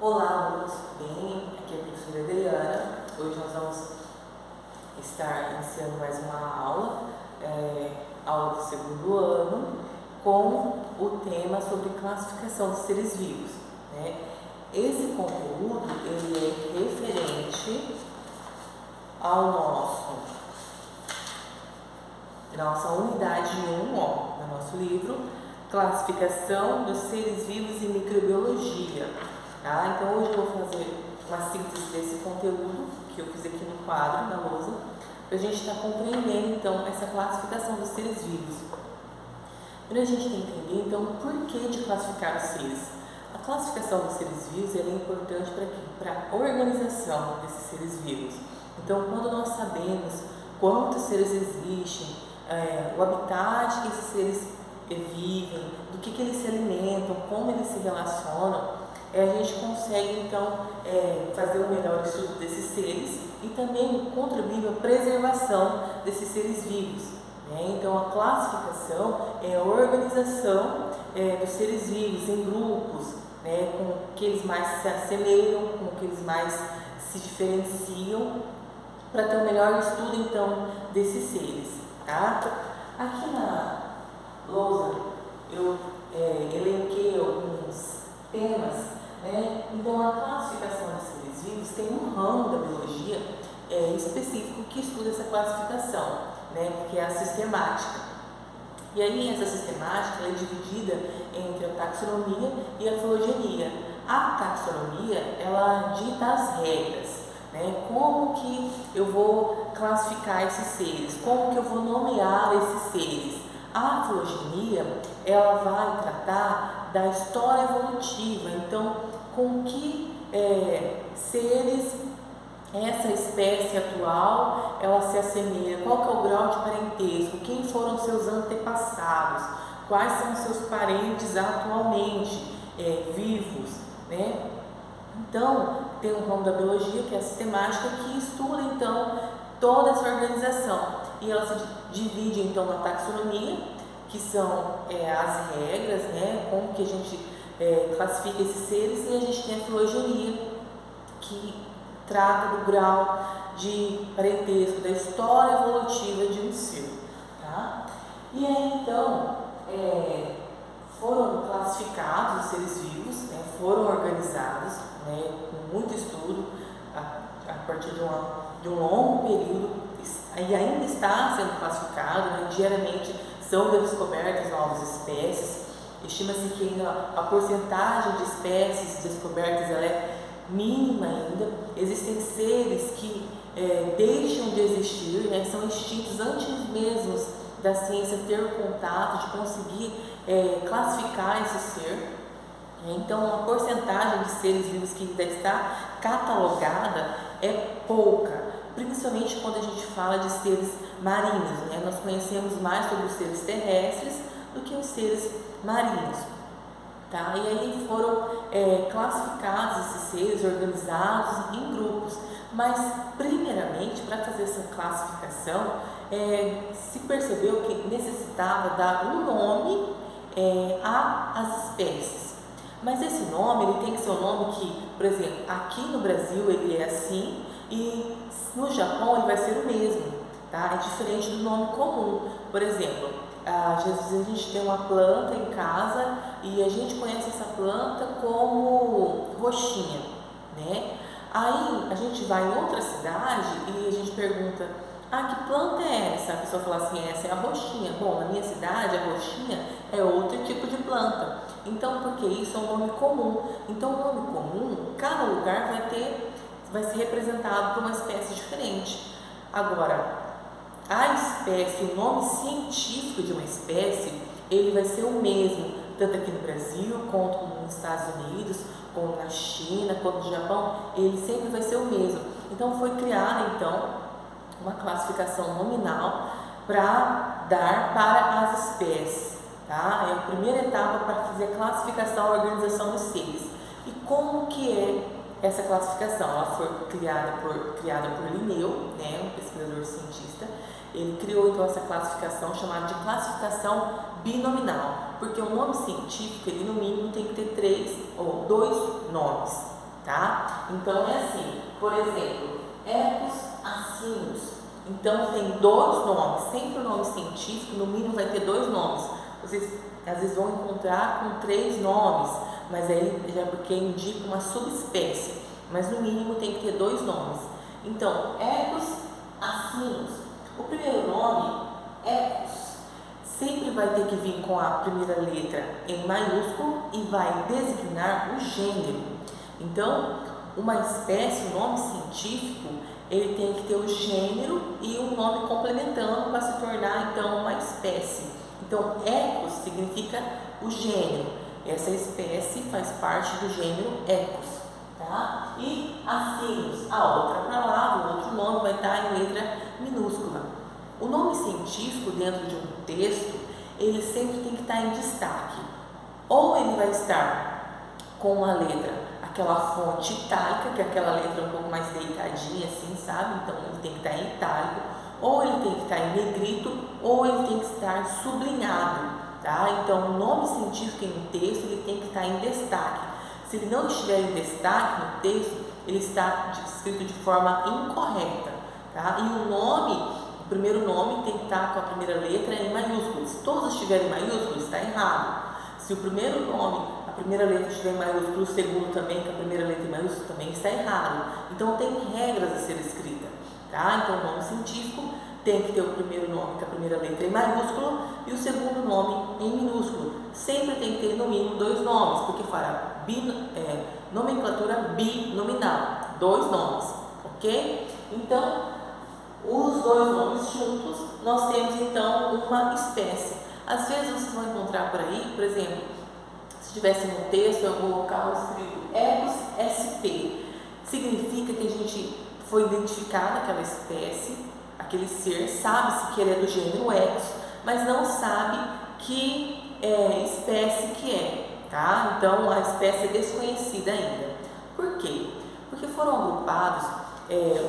Olá, alunos, tudo bem? Aqui é a professora Adriana. Hoje nós vamos estar iniciando mais uma aula do segundo ano, com o tema sobre classificação de seres vivos, né? Esse conteúdo ele é referente ao nossa unidade 1, no nosso livro, Classificação dos Seres Vivos e Microbiologia. Tá? Então hoje eu vou fazer uma síntese desse conteúdo que eu fiz aqui no quadro, na lousa, para a gente estar compreendendo então essa classificação dos seres vivos. Para a gente entender então o porquê de classificar os seres. A classificação dos seres vivos é importante para a organização desses seres vivos. Então, quando nós sabemos quantos seres existem, o habitat que esses seres vivem, do que eles se alimentam, como eles se relacionam, a gente consegue então fazer um melhor estudo desses seres e também contribuir para a preservação desses seres vivos, né? Então, a classificação é a organização dos seres vivos em grupos, né, com que eles mais se assemelham, com que eles mais se diferenciam, para ter um melhor estudo então desses seres, tá? Aqui na lousa eu elenquei alguns temas, né? Então, a classificação de seres vivos tem um ramo da biologia específico que estuda essa classificação, né? Que é a sistemática. E aí essa sistemática é dividida entre a taxonomia e a filogenia. A taxonomia, ela dita as regras, né? Como que eu vou classificar esses seres, como que eu vou nomear esses seres. A filogenia, ela vai tratar da história evolutiva, então com que seres essa espécie atual ela se assemelha, qual que é o grau de parentesco, quem foram seus antepassados, quais são seus parentes atualmente vivos, né? Então, tem um ramo da biologia que é a sistemática, que estuda então toda essa organização, e ela se divide então na taxonomia, que são as regras, né, como que a gente classifica esses seres, e a gente tem a filogenia, que trata do grau de parentesco, da história evolutiva de um ser, tá? E aí então foram classificados os seres vivos, né, foram organizados, né, com muito estudo, a partir de um longo período, e ainda está sendo classificado, né, diariamente são descobertas novas espécies. Estima-se que ainda a porcentagem de espécies descobertas ela é mínima ainda. Existem seres que deixam de existir, né, são extintos antes mesmo da ciência ter contato, de conseguir classificar esse ser. Então, a porcentagem de seres vivos que ainda está catalogada é pouca, principalmente quando a gente fala de seres marinhos, né? Nós conhecemos mais sobre os seres terrestres do que os seres marinhos, tá? E aí foram classificados esses seres, organizados em grupos, mas primeiramente para fazer essa classificação se percebeu que necessitava dar um nome às espécies. Mas esse nome ele tem que ser um nome que, por exemplo, aqui no Brasil ele é assim e no Japão ele vai ser o mesmo, tá? É diferente do nome comum. Por exemplo, às vezes a gente tem uma planta em casa e a gente conhece essa planta como roxinha, né? Aí a gente vai em outra cidade e a gente pergunta: que planta é essa? A pessoa fala assim: essa é a roxinha. Bom, na minha cidade a roxinha é outro tipo de planta. Então, porque isso é um nome comum. Então, o nome comum, cada lugar vai ser representado por uma espécie diferente. Agora, a espécie, o nome científico de uma espécie, ele vai ser o mesmo, tanto aqui no Brasil, quanto nos Estados Unidos, quanto na China, quanto no Japão, ele sempre vai ser o mesmo. Então, foi criada, uma classificação nominal para dar para as espécies. Tá? É a primeira etapa para fazer a classificação e organização dos seres. E como que é essa classificação? Ela foi criada por Linneu, né, um pesquisador cientista. Ele criou então essa classificação chamada de classificação binominal, porque o nome científico, ele no mínimo tem que ter 3 ou 2 nomes, tá? Então é assim, por exemplo, ecos acinos. Então tem dois nomes, sempre o nome científico, no mínimo vai ter dois nomes. Vocês às vezes vão encontrar com 3 nomes, mas aí já porque indica uma subespécie, mas no mínimo tem que ter 2 nomes. Então, ecos acinos. O primeiro nome, ecos, sempre vai ter que vir com a primeira letra em maiúsculo e vai designar o gênero. Então, uma espécie, o nome científico, ele tem que ter o gênero e um nome complementando para se tornar então uma espécie. Então, ecos significa o gênero. Essa espécie faz parte do gênero ecos, tá? E acinos, a outra palavra, o outro nome vai estar em letra minúscula. O nome científico dentro de um texto, ele sempre tem que estar em destaque. Ou ele vai estar com uma letra, aquela fonte itálica, que é aquela letra um pouco mais deitadinha assim, sabe? Então ele tem que estar em itálico, ou ele tem que estar em negrito, ou ele tem que estar sublinhado, tá? Então o nome científico em um texto, ele tem que estar em destaque. Se ele não estiver em destaque no texto, ele está escrito de forma incorreta, tá? E o nome, o primeiro nome tem que estar com a primeira letra em maiúsculo. Se todos estiverem em maiúsculo, está errado. Se o primeiro nome, a primeira letra estiver em maiúsculo, o segundo também, com a primeira letra em maiúsculo, também está errado. Então tem regras a ser escritas, tá? Então o nome científico tem que ter o primeiro nome com a primeira letra em maiúsculo e o segundo nome em minúsculo. Sempre tem que ter no mínimo 2 nomes, porque fala nomenclatura binominal, 2 nomes, ok? Então, os 2 nomes juntos, nós temos então uma espécie. Às vezes vocês vão encontrar por aí, por exemplo, se tivesse no texto, eu vou colocar escrito Ecos SP. Significa que a gente foi identificada aquela espécie, aquele ser, sabe-se que ele é do gênero Ecos, mas não sabe que espécie que é, tá? Então a espécie é desconhecida ainda. Por quê? Porque foram agrupados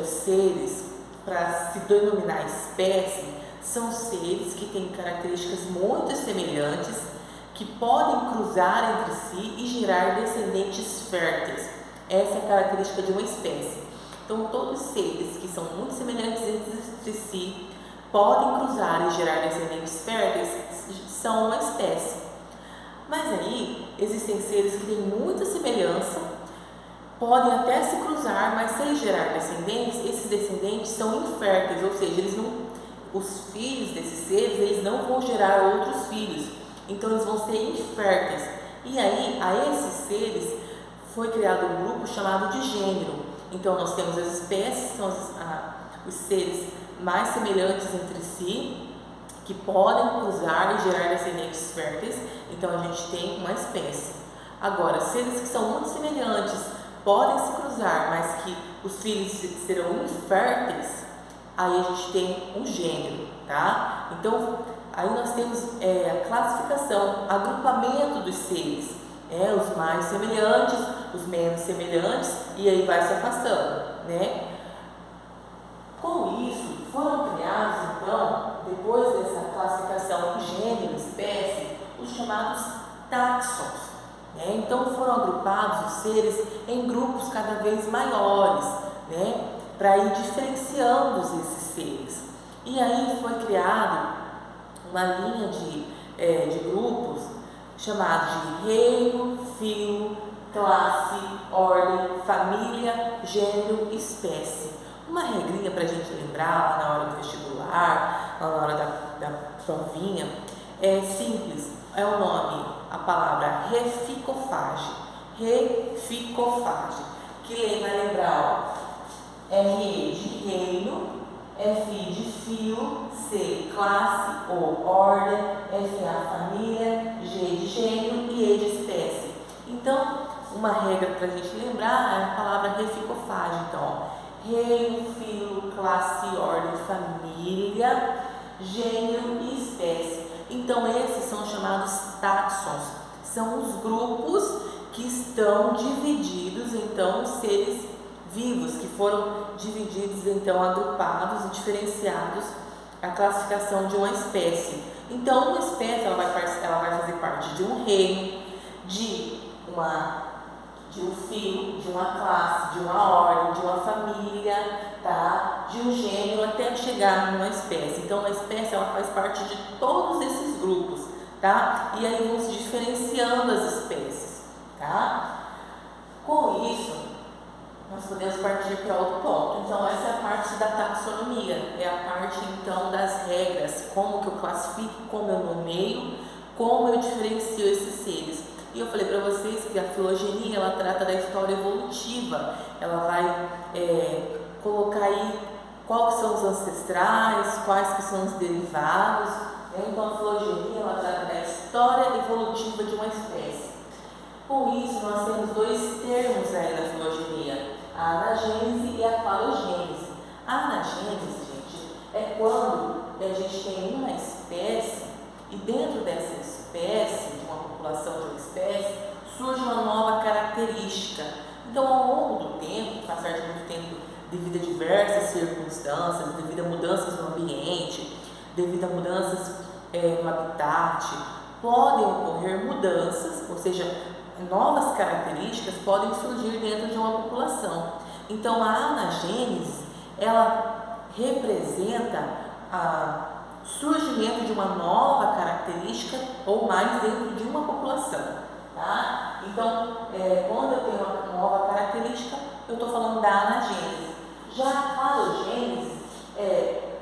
os seres para se denominar espécie. São seres que têm características muito semelhantes, que podem cruzar entre si e gerar descendentes férteis. Essa é a característica de uma espécie. Então, todos os seres que são muito semelhantes entre si, podem cruzar e gerar descendentes férteis, são uma espécie. Mas aí, existem seres que têm muita semelhança, podem até se cruzar, mas sem gerar descendentes, esses descendentes são inférteis, ou seja, os filhos desses seres, eles não vão gerar outros filhos, então eles vão ser inférteis. E aí, a esses seres, foi criado um grupo chamado de gênero. Então, nós temos as espécies, que são os seres mais semelhantes entre si, que podem cruzar e gerar descendentes férteis, então a gente tem uma espécie. Agora, seres que são muito semelhantes, podem se cruzar, mas que os filhos serão inférteis, aí a gente tem um gênero, tá? Então, aí nós temos a classificação, agrupamento dos seres, os mais semelhantes, os menos semelhantes, e aí vai se afastando, né? Com isso, foram criados, então, depois dessa classificação gênero, espécie, os chamados táxons. Então foram agrupados os seres em grupos cada vez maiores, para ir diferenciando esses seres. E aí foi criado uma linha de grupos chamados de reino, filo, classe, ordem, família, gênero, espécie. Uma regrinha para a gente lembrar lá na hora do vestibular, lá na hora da provinha, é simples, é o nome, a palavra reficofage, que vai lembrar, R de reino, F de fio, C classe ou ordem, FA família, G de gênero e E de espécie. Então, uma regra para a gente lembrar é a palavra reficofage. Então, reino, filo, classe, ordem, família, gênero e espécie. Então, esses são chamados táxons, são os grupos que estão divididos, então, os seres vivos, que foram divididos, então, agrupados e diferenciados a classificação de uma espécie. Então, uma espécie ela vai fazer parte de um reino, de de um filo, de uma classe, de uma ordem, de uma família, tá? De um gênero até chegar numa espécie. Então, uma espécie ela faz parte de todos esses grupos, tá? E aí vão se diferenciando as espécies, tá? Com isso, nós podemos partir para outro ponto. Então, essa é a parte da taxonomia, é a parte então das regras, como que eu classifico, como eu nomeio, como eu diferencio esses seres. E eu falei para vocês que a filogenia ela trata da história evolutiva, ela vai colocar aí quais são os ancestrais, quais que são os derivados. Então, a filogenia ela trata da história evolutiva de uma espécie. Com isso, nós temos dois termos aí na filogenia, a anagênese e a falogênese. A anagênese, gente, é quando a gente tem uma espécie e dentro dessa espécie, de uma população de uma espécie, surge uma nova característica. Então, ao longo do tempo, passar de muito tempo devido a diversas circunstâncias, devido a mudanças no ambiente, devido a mudanças no habitat, podem ocorrer mudanças, ou seja, novas características podem surgir dentro de uma população. Então, a anagênese, ela representa o surgimento de uma nova característica ou mais dentro de uma população, tá? Então, quando eu tenho uma nova característica, eu estou falando da anagênese. Já a falogênese é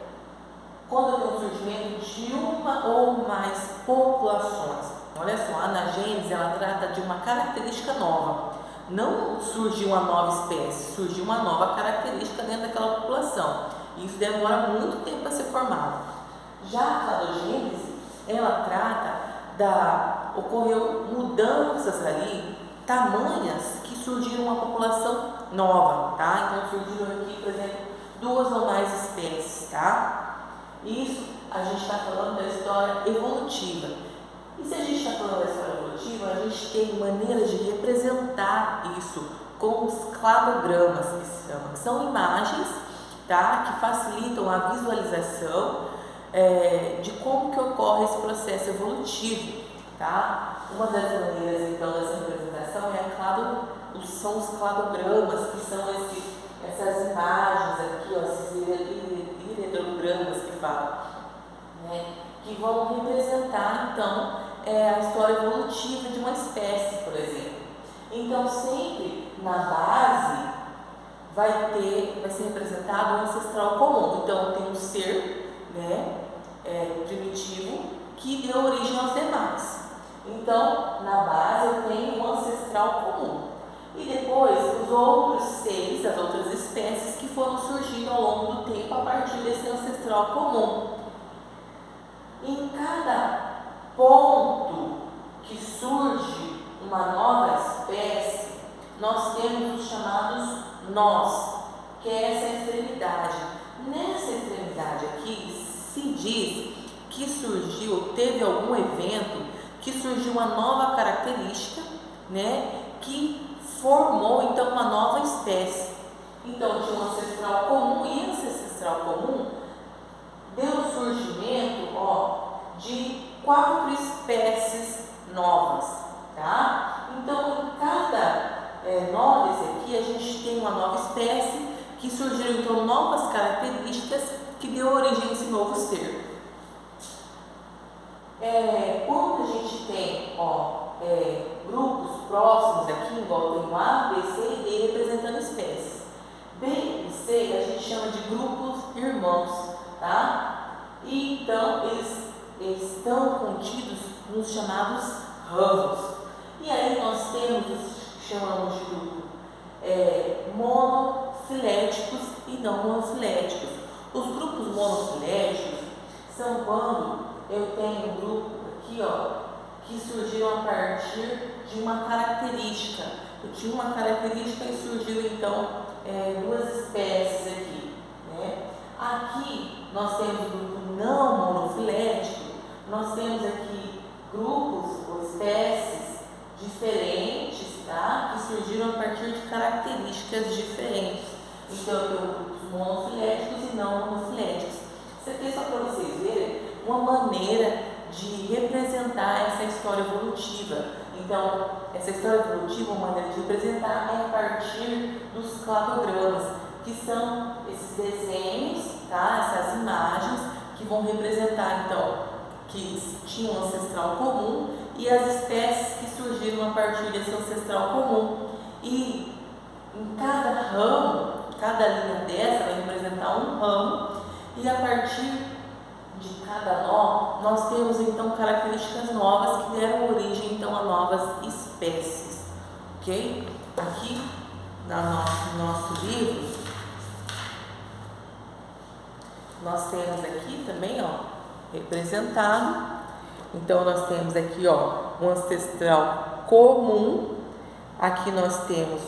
quando eu tenho o surgimento de uma ou mais populações. Olha só, a anagênese ela trata de uma característica nova. Não surgiu uma nova espécie, surgiu uma nova característica dentro daquela população. E isso demora muito tempo para ser formado. Já a falogênese, ela trata ocorreu mudanças ali, tamanhas que surgiram uma população nova, tá? Então surgiram aqui, por exemplo, 2 ou mais espécies, tá? Isso a gente está falando da história evolutiva. E se a gente está falando da história evolutiva, a gente tem maneiras de representar isso com os cladogramas, que se chamam, que são imagens, tá? Que facilitam a visualização de como que ocorre esse processo evolutivo, tá? Uma das maneiras então dessa representação são os cladogramas, que são essas imagens aqui, ó, esses ideogramas que falam, né? Que vão representar então a história evolutiva de uma espécie, por exemplo. Então, sempre na base vai ser representado um ancestral comum. Então, tem um ser, né, primitivo que deu origem aos demais. Então, na base eu tenho um ancestral comum. E depois, os outros seres, as outras espécies que foram surgindo ao longo do tempo a partir desse ancestral comum. Em cada ponto que surge uma nova espécie, nós temos os chamados nós, que é essa extremidade. Nessa extremidade aqui, se diz que teve algum evento que surgiu uma nova característica, né, que formou então uma nova espécie. Então, tinha um ancestral comum e esse ancestral comum deu surgimento de 4 espécies novas, tá? Então, em cada nó desse aqui, a gente tem uma nova espécie que surgiram então novas características que deu origem a esse novo ser. Quando a gente tem grupos próximos aqui, igual tem o A, B, C e D representando espécies. B e C a gente chama de grupos irmãos, tá? E então eles estão contidos nos chamados ramos. E aí nós temos os que chamamos de grupo monofiléticos e não monofiléticos. Os grupos monofiléticos são quando eu tenho um grupo aqui, que surgiram a partir de uma característica. Eu tinha uma característica e surgiu então 2 espécies aqui, né? Aqui nós temos o grupo não monofilético, nós temos aqui grupos ou espécies diferentes, tá? Que surgiram a partir de características diferentes. Então eu tenho grupos monofiléticos e não monofiléticos. Isso aqui é só para vocês verem uma maneira de representar essa história evolutiva. Então, essa história evolutiva, uma maneira de representar, é a partir dos cladogramas, que são esses desenhos, tá? Essas imagens que vão representar, então, que tinham um ancestral comum e as espécies que surgiram a partir desse ancestral comum. E em cada ramo, cada linha dessa vai representar um ramo, e a partir de cada nó, nós temos então características novas que deram origem então a novas espécies, ok? Aqui no nosso livro, nós temos aqui também, ó, representado. Então nós temos aqui, ó, um ancestral comum. Aqui nós temos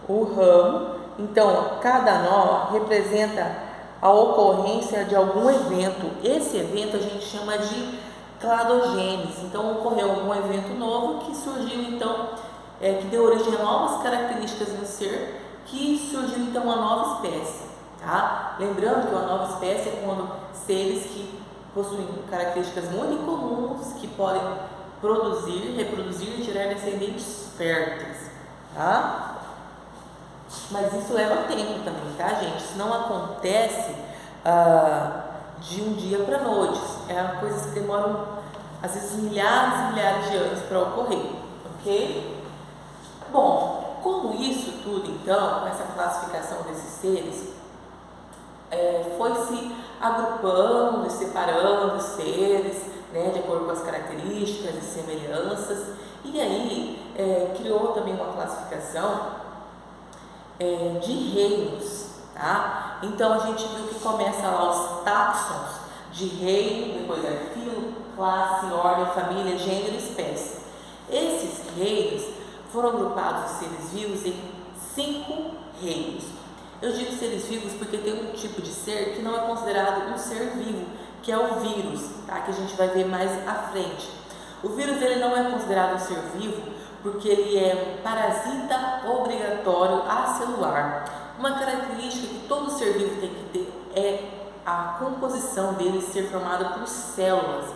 o ramo. Então cada nó representa a ocorrência de algum evento. Esse evento a gente chama de cladogênese. Então ocorreu algum evento novo que surgiu então, que deu origem a novas características no ser, que surgiu então uma nova espécie, tá? Lembrando que uma nova espécie é quando seres que possuem características muito incomuns, que podem produzir, reproduzir e tirar descendentes férteis, tá? Mas isso leva tempo também, tá, gente? Isso não acontece de um dia para a noite. É coisas que demoram, às vezes, milhares e milhares de anos para ocorrer, ok? Bom, com isso tudo, então, essa classificação desses seres, foi se agrupando e separando os seres, né, de acordo com as características e semelhanças, e aí criou também uma classificação de reinos, tá? Então a gente viu que começa lá os táxons de reino, depois é filo, classe, ordem, família, gênero e espécie. Esses reinos foram agrupados os seres vivos em 5 reinos. Eu digo seres vivos porque tem um tipo de ser que não é considerado um ser vivo, que é o vírus, tá? Que a gente vai ver mais à frente. O vírus ele não é considerado um ser vivo porque ele é um parasita obrigatório acelular. Uma característica que todo ser vivo tem que ter é a composição dele ser formada por células.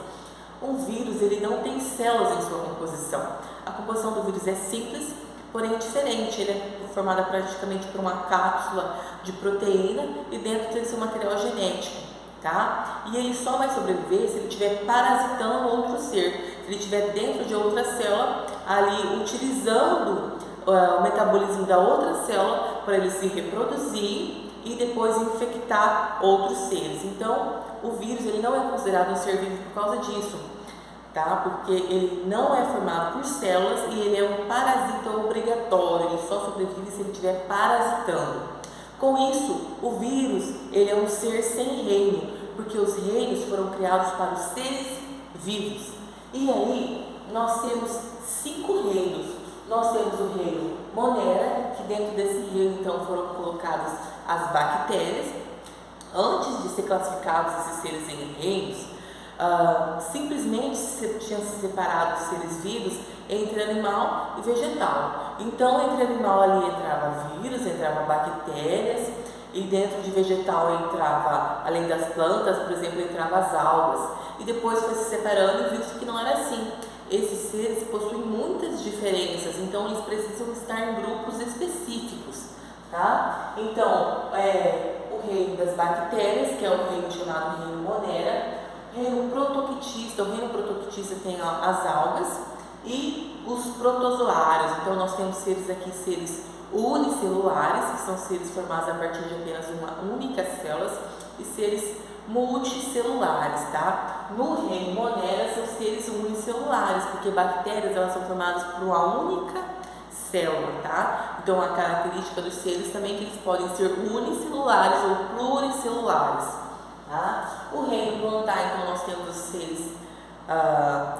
Um vírus ele não tem células em sua composição. A composição do vírus é simples, porém diferente. Ele é formado praticamente por uma cápsula de proteína e dentro tem seu material genético, tá? E ele só vai sobreviver se ele estiver parasitando outro ser. Se ele estiver dentro de outra célula, ali utilizando o metabolismo da outra célula para ele se reproduzir e depois infectar outros seres. Então, o vírus ele não é considerado um ser vivo por causa disso, tá? Porque ele não é formado por células e ele é um parasita obrigatório. Ele só sobrevive se ele estiver parasitando. Com isso, o vírus ele é um ser sem reino, porque os reinos foram criados para os seres vivos. E aí, nós temos 5 reinos. Nós temos o reino Monera, que dentro desse reino, então, foram colocadas as bactérias. Antes de ser classificados esses seres em reinos, simplesmente tinham se separado os seres vivos entre animal e vegetal. Então, entre animal ali entrava vírus, entrava bactérias, e dentro de vegetal entrava, além das plantas, por exemplo, entrava as algas. E depois foi se separando e viu que não era assim. Esses seres possuem muitas diferenças, então eles precisam estar em grupos específicos, tá? Então, o reino das bactérias, que é o reino chamado reino Monera, o reino protoctista, tem as algas e os protozoários. Então, nós temos seres aqui, seres unicelulares, que são seres formados a partir de apenas uma única célula, e seres multicelulares, tá? No reino Monera são seres unicelulares, porque bactérias elas são formadas por uma única célula, tá? Então a característica dos seres também é que eles podem ser unicelulares ou pluricelulares, tá? O reino plantar, então nós temos os seres,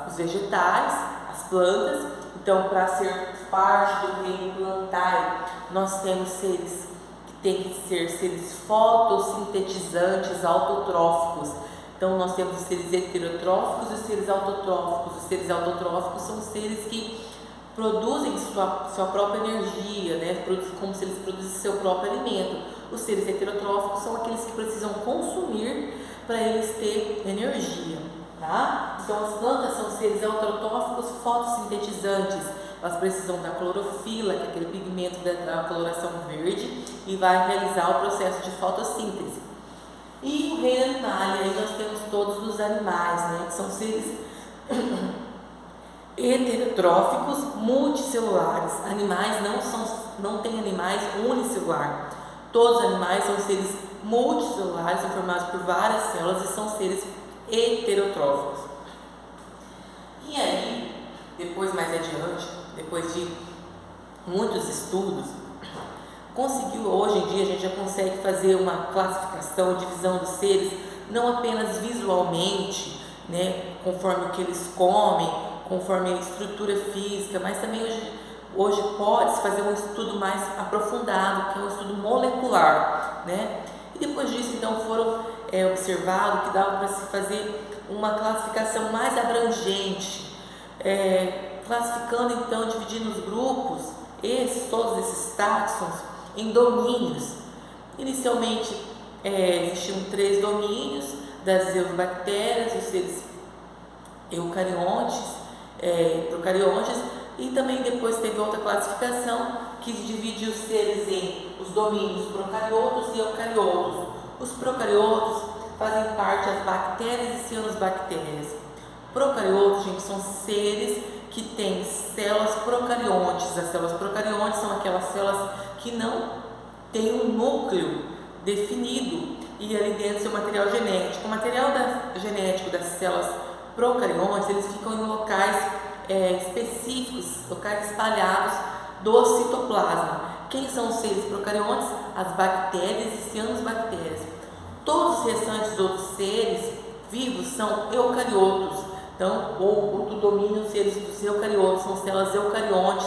os vegetais, as plantas. Então, para ser parte do reino plantar, nós temos seres tem que ser seres fotossintetizantes, autotróficos. Então, nós temos os seres heterotróficos e os seres autotróficos. Os seres autotróficos são seres que produzem sua própria energia, né? Como se eles produzissem seu próprio alimento. Os seres heterotróficos são aqueles que precisam consumir para eles ter energia, tá? Então, as plantas são seres autotróficos fotossintetizantes. elas precisam da clorofila, que é aquele pigmento da coloração verde, e vai realizar o processo de fotossíntese. E o reino animal, aí nós temos todos os animais, né, que são seres heterotróficos multicelulares. Animais não tem animais unicelular. Todos os animais são seres multicelulares, são formados por várias células e são seres heterotróficos. E aí, depois mais adiante, depois de muitos estudos, hoje em dia a gente já consegue fazer uma classificação, divisão dos seres, não apenas visualmente, né, conforme o que eles comem, conforme a estrutura física, mas também hoje pode-se fazer um estudo mais aprofundado, que é um estudo molecular, né? E depois disso, então, foram observado que dava para se fazer uma classificação mais abrangente, classificando, então, dividindo os grupos, todos esses táxons, em domínios. Inicialmente, existiam 3 domínios das eubactérias, os seres eucariontes, procariontes, e também depois teve outra classificação que divide os seres em os domínios procariotos e eucariotos. Os procariotos fazem parte das bactérias e cianobactérias. Procariotos, gente, são seres que têm células procariontes. As células procariontes são aquelas células que não têm um núcleo definido e ali dentro seu material genético. O material genético das células procariontes, eles ficam em locais específicos, locais espalhados do citoplasma. Quem são os seres procariontes? As bactérias e cianobactérias. Todos os restantes outros seres vivos são eucariotos. Então, ou do domínio seres dos eucariotos, são células eucariontes,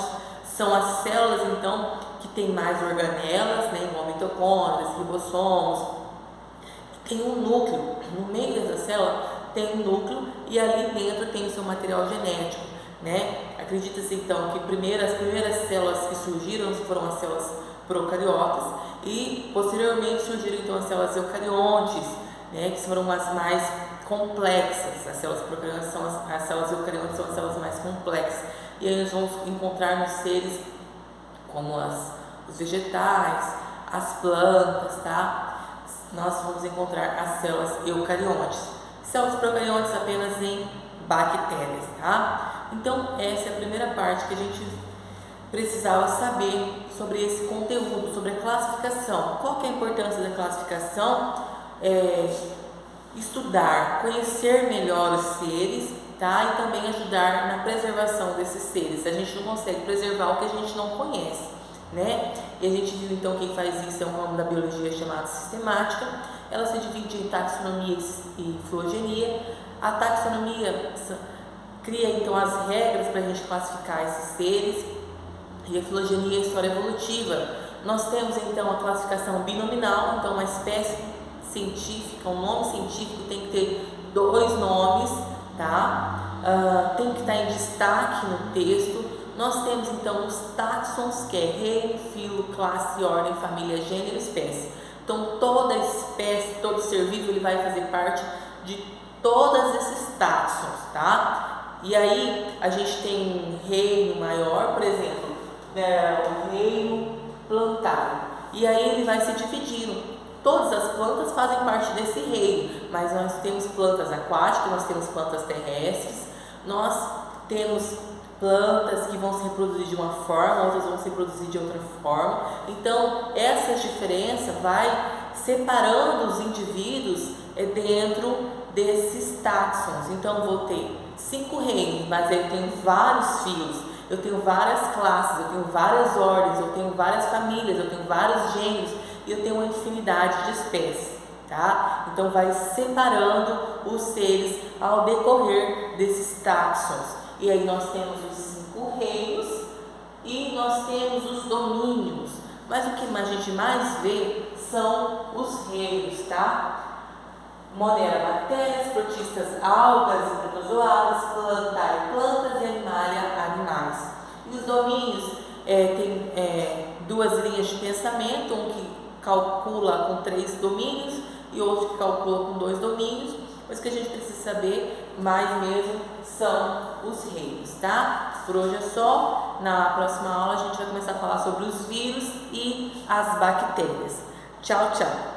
são as células, então, que têm mais organelas, né, igual mitocôndrias, ribossomos, tem um núcleo. No meio dessa célula tem um núcleo e ali dentro tem o seu material genético, né? Acredita-se então que as primeiras células que surgiram foram as células procariotas e posteriormente surgiram então as células eucariontes, né, que foram as mais complexas. As células procariontes as células eucariontes são as células mais complexas. E aí nós vamos encontrar nos seres como os vegetais, as plantas, tá? Nós vamos encontrar as células eucariontes. Células procariontes apenas em bactérias, tá? Então, essa é a primeira parte que a gente precisava saber sobre esse conteúdo, sobre a classificação. Qual que é a importância da classificação? Estudar, conhecer melhor os seres, tá? E também ajudar na preservação desses seres. A gente não consegue preservar o que a gente não conhece, né? E a gente viu então quem faz isso é um ramo da biologia chamado sistemática. Ela se divide em taxonomia e filogenia. A taxonomia cria então as regras para a gente classificar esses seres, e a filogenia é a história evolutiva. Nós temos então a classificação binominal, então uma espécie científica, um nome científico tem que ter 2 nomes, tá? Tem que estar em destaque no texto. Nós temos então os táxons, que é reino, filo, classe, ordem, família, gênero, espécie. Então toda espécie, todo ser vivo, ele vai fazer parte de todos esses táxons, tá? E aí a gente tem um reino maior, por exemplo, o reino plantário. E aí ele vai se dividindo. Todas as plantas fazem parte desse reino, mas nós temos plantas aquáticas, nós temos plantas terrestres, nós temos plantas que vão se reproduzir de uma forma, outras vão se reproduzir de outra forma. Então, essa diferença vai separando os indivíduos dentro desses táxons. Então, eu vou ter 5 reinos, mas eu tenho vários filos, eu tenho várias classes, eu tenho várias ordens, eu tenho várias famílias, eu tenho vários gêneros e eu tenho uma infinidade de espécies, tá? Então, vai separando os seres ao decorrer desses táxons. E aí nós temos os 5 reinos e nós temos os domínios. Mas o que a gente mais vê são os reinos, tá? Monera, bactérias, protistas, algas e protozoários, plantar, plantas e animalia, animais. E os domínios tem 2 linhas de pensamento, um que calcula com 3 domínios e outro que calcula com 2 domínios. mas o que a gente precisa saber mais mesmo são os reinos, tá? Por hoje é só. Na próxima aula a gente vai começar a falar sobre os vírus e as bactérias. Tchau, tchau!